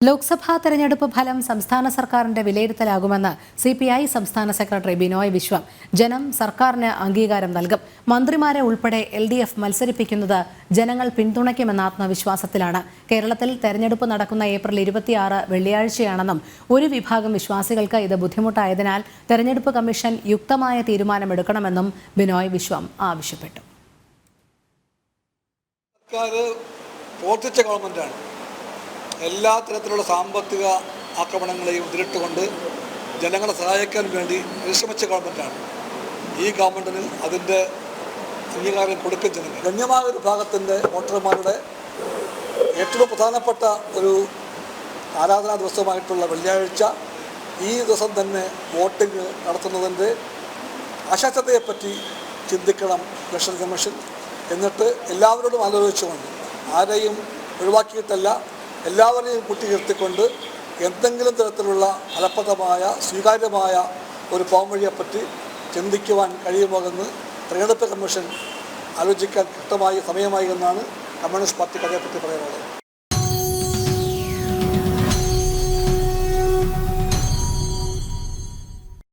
ലോക്സഭാ തെരഞ്ഞെടുപ്പ് ഫലം സംസ്ഥാന സർക്കാരിന്റെ വിലയിരുത്തലാകുമെന്ന് സിപിഐ സംസ്ഥാന സെക്രട്ടറി ബിനോയ് വിശ്വം. ജനം സർക്കാരിന് അംഗീകാരം നൽകും. മന്ത്രിമാരെ ഉൾപ്പെടെ LDF മത്സരിപ്പിക്കുന്നത് ജനങ്ങൾ പിന്തുണയ്ക്കുമെന്ന ആത്മവിശ്വാസത്തിലാണ്. കേരളത്തിൽ തെരഞ്ഞെടുപ്പ് നടക്കുന്ന ഏപ്രിൽ 26 വെള്ളിയാഴ്ചയാണെന്നും ഒരു വിഭാഗം വിശ്വാസികൾക്ക് ഇത് ബുദ്ധിമുട്ടായതിനാൽ തെരഞ്ഞെടുപ്പ് കമ്മീഷൻ യുക്തമായ തീരുമാനമെടുക്കണമെന്നും ബിനോയ് വിശ്വം ആവശ്യപ്പെട്ടു. എല്ലാ തരത്തിലുള്ള സാമ്പത്തിക ആക്രമണങ്ങളെയും എതിരിട്ടുകൊണ്ട് ജനങ്ങളെ സഹായിക്കാൻ വേണ്ടി പരിശ്രമിച്ച ഗവൺമെൻറ്റാണ്. ഈ ഗവൺമെൻറ്റിന് അതിൻ്റെ അംഗീകാരം കൊടുക്കുകയും ചെയ്യുന്നത്. ഗണ്യമായ ഒരു ഭാഗത്തിൻ്റെ വോട്ടർമാരുടെ ഏറ്റവും പ്രധാനപ്പെട്ട ഒരു ആരാധനാ ദിവസമായിട്ടുള്ള വെള്ളിയാഴ്ച ഈ ദിവസം തന്നെ വോട്ടിംഗ് നടത്തുന്നതിൻ്റെ ആശാസ്യതയെപ്പറ്റി ചിന്തിക്കണം ഇലക്ഷൻ കമ്മീഷൻ. എന്നിട്ട് എല്ലാവരോടും ആലോചിച്ചുകൊണ്ട് ആരെയും ഒഴിവാക്കിയിട്ടല്ല, എല്ലാവരെയും കൂട്ടിയിരുത്തിക്കൊണ്ട് എന്തെങ്കിലും തരത്തിലുള്ള ഫലപ്രദമായ സ്വീകാര്യമായ ഒരു പോംവഴിയെപ്പറ്റി ചിന്തിക്കുവാൻ കഴിയുമോ എന്ന് തെരഞ്ഞെടുപ്പ് കമ്മീഷൻ ആലോചിക്കാൻ കൃത്യമായി സമയമായി എന്നാണ് കമ്മ്യൂണിസ്റ്റ് പാർട്ടിക്ക് അതേപ്പറ്റി പറയാനുള്ളത്.